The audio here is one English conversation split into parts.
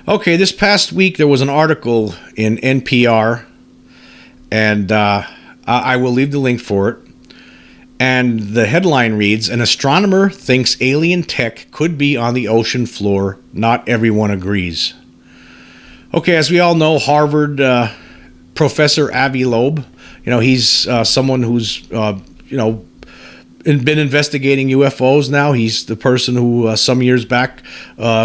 Okay, this past week there was an article in NPR, and I will leave the link for it. And the headline reads, "An astronomer thinks alien tech could be on the ocean floor. Not everyone agrees." Okay, as we all know, Harvard Professor Avi Loeb, he's someone who's, been investigating UFOs now. He's the person who some years back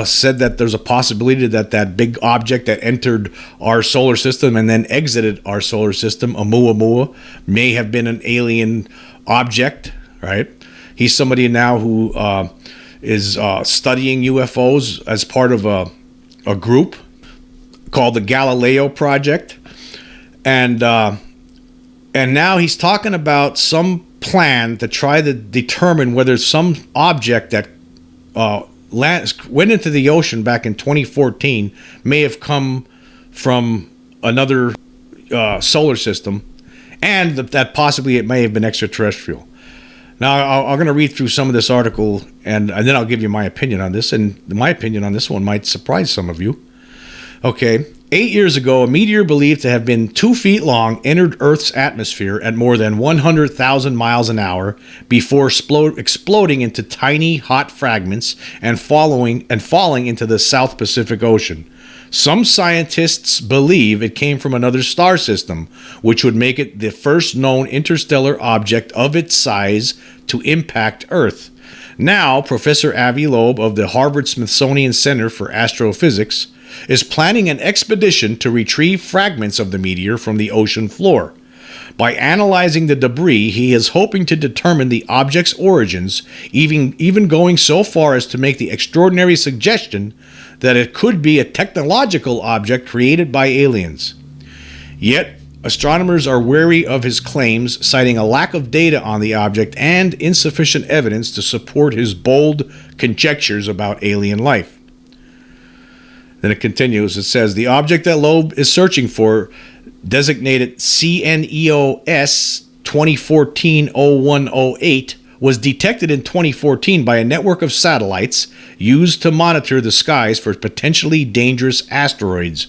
said that there's a possibility that big object that entered our solar system and then exited our solar system, Oumuamua, may have been an alien object, right? He's somebody now who is studying UFOs as part of a group called the Galileo Project. And now he's talking about some plan to try to determine whether some object that went into the ocean back in 2014 may have come from another solar system, and that possibly it may have been extraterrestrial. Now, I'm going to read through some of this article, and then I'll give you my opinion on this, and my opinion on this one might surprise some of you. Okay. 8 years ago, a meteor believed to have been 2 feet long entered Earth's atmosphere at more than 100,000 miles an hour before exploding into tiny, hot fragments and falling into the South Pacific Ocean. Some scientists believe it came from another star system, which would make it the first known interstellar object of its size to impact Earth. Now, Professor Avi Loeb of the Harvard-Smithsonian Center for Astrophysics is planning an expedition to retrieve fragments of the meteor from the ocean floor. By analyzing the debris, he is hoping to determine the object's origins, even going so far as to make the extraordinary suggestion that it could be a technological object created by aliens. Yet, astronomers are wary of his claims, citing a lack of data on the object and insufficient evidence to support his bold conjectures about alien life. Then it continues. It says, the object that Loeb is searching for, designated CNEOS 2014-0108, was detected in 2014 by a network of satellites used to monitor the skies for potentially dangerous asteroids.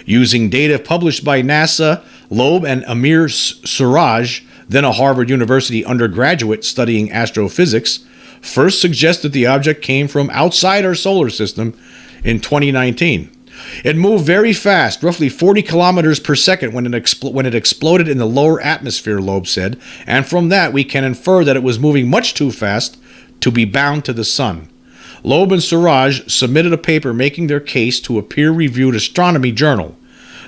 Using data published by NASA, Loeb and Amir Suraj, then a Harvard University undergraduate studying astrophysics, first suggested the object came from outside our solar system in 2019. It moved very fast, roughly 40 kilometers per second when it exploded in the lower atmosphere, Loeb said, and from that we can infer that it was moving much too fast to be bound to the sun. Loeb and Suraj submitted a paper making their case to a peer-reviewed astronomy journal.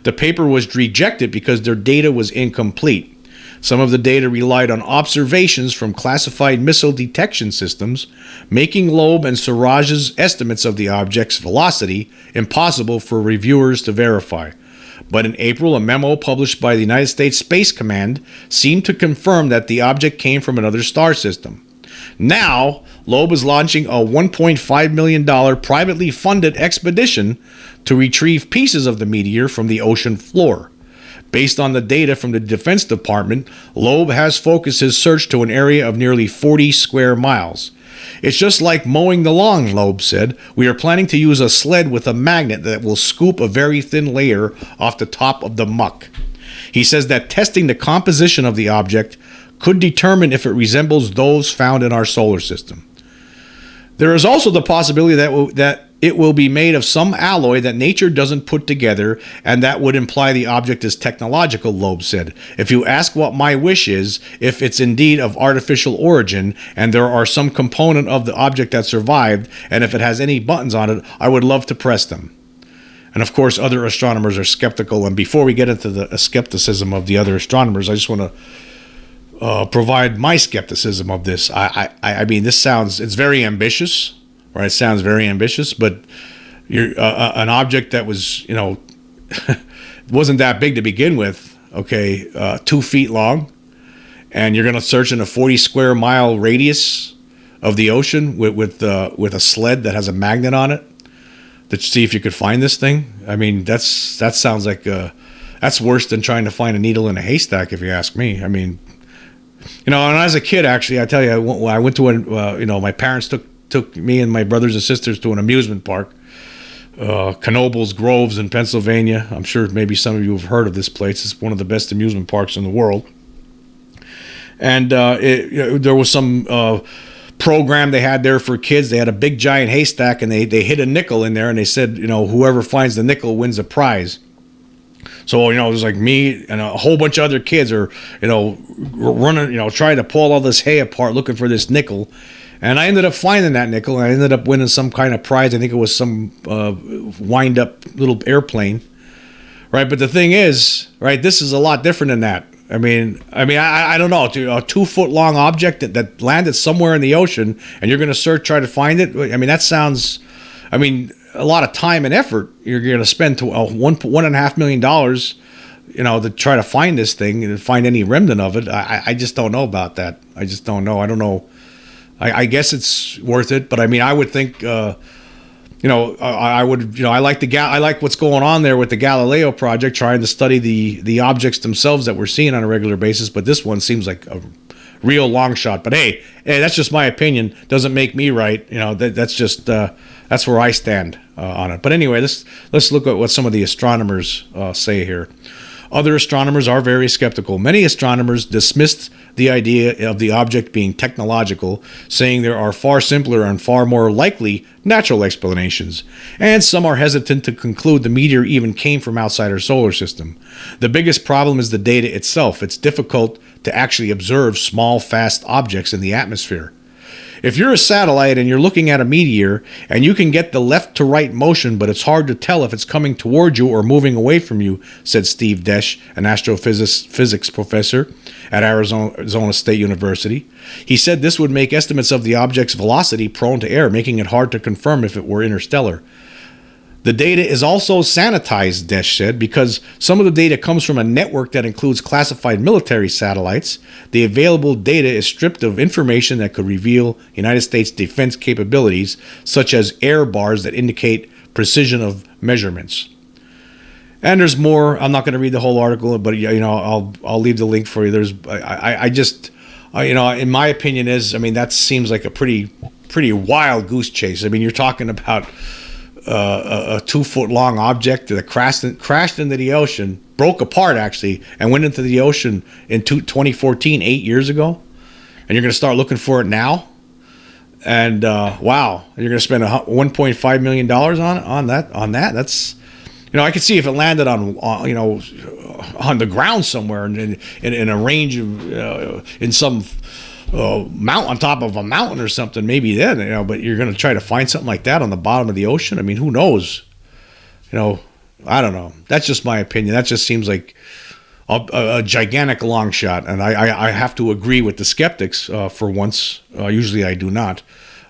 The paper was rejected because their data was incomplete. Some of the data relied on observations from classified missile detection systems, making Loeb and Suraj's estimates of the object's velocity impossible for reviewers to verify. But in April, a memo published by the United States Space Command seemed to confirm that the object came from another star system. Now, Loeb is launching a $1.5 million privately funded expedition to retrieve pieces of the meteor from the ocean floor. Based on the data from the Defense Department, Loeb has focused his search to an area of nearly 40 square miles. It's just like mowing the lawn, Loeb said. We are planning to use a sled with a magnet that will scoop a very thin layer off the top of the muck. He says that testing the composition of the object could determine if it resembles those found in our solar system. There is also the possibility that it will be made of some alloy that nature doesn't put together, and that would imply the object is technological, Loeb said. If you ask what my wish is, if it's indeed of artificial origin, and there are some component of the object that survived, and if it has any buttons on it, I would love to press them. And of course, other astronomers are skeptical, and before we get into the skepticism of the other astronomers, I just want to provide my skepticism of this. I mean, it's very ambitious. Right, it sounds very ambitious, but you're an object that was, wasn't that big to begin with. Okay, 2 feet long, and you're going to search in a 40 square mile radius of the ocean with a sled that has a magnet on it to see if you could find this thing. I mean, that sounds like that's worse than trying to find a needle in a haystack, if you ask me. I mean, and as a kid, actually, I tell you, I went to my parents took me and my brothers and sisters to an amusement park Knoebels Groves in Pennsylvania. I'm sure maybe some of you have heard of this place. It's one of the best amusement parks in the world. And there was some program they had there for kids. They had a big giant haystack, and they hid a nickel in there, and they said, whoever finds the nickel wins a prize. So, there's like me and a whole bunch of other kids are, running, trying to pull all this hay apart looking for this nickel. And I ended up finding that nickel, and I ended up winning some kind of prize. I think it was some wind-up little airplane, right? But the thing is, right, this is a lot different than that. I don't know, a 2-foot-long object that landed somewhere in the ocean, and you're going to try to find it. That sounds, a lot of time and effort. You're going to spend $1.5 million, to try to find this thing and find any remnant of it. I just don't know about that. I just don't know. I don't know. I guess it's worth it, but I would think, I like what's going on there with the Galileo project, trying to study the objects themselves that we're seeing on a regular basis. But this one seems like a real long shot. But hey, that's just my opinion. Doesn't make me right. That's just that's where I stand on it. But anyway, let's look at what some of the astronomers say here. Other astronomers are very skeptical. Many astronomers dismissed the idea of the object being technological, saying there are far simpler and far more likely natural explanations. And some are hesitant to conclude the meteor even came from outside our solar system. The biggest problem is the data itself. It's difficult to actually observe small, fast objects in the atmosphere. If you're a satellite and you're looking at a meteor and you can get the left to right motion, but it's hard to tell if it's coming toward you or moving away from you, said Steve Desch, an astrophysics professor at Arizona State University. He said this would make estimates of the object's velocity prone to error, making it hard to confirm if it were interstellar. The data is also sanitized, Desch said, because some of the data comes from a network that includes classified military satellites. The available data is stripped of information that could reveal United States defense capabilities, such as error bars that indicate precision of measurements. And there's more. I'm not going to read the whole article, but I'll leave the link for you. In my opinion, that seems like a pretty wild goose chase. You're talking about a 2-foot-long object that crashed into the ocean, broke apart actually, and went into the ocean in 2014, 8 years ago. And you're going to start looking for it now. And wow, you're going to spend $1.5 million on that. That's, I could see if it landed on the ground somewhere in a range of in some on top of a mountain or something, maybe then, but you're going to try to find something like that on the bottom of the ocean. Who knows? I don't know. That's just my opinion. That just seems like a gigantic long shot. And I have to agree with the skeptics for once. Usually I do not.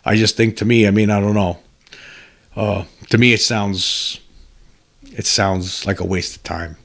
I just think, to me, I don't know. To me, it sounds like a waste of time.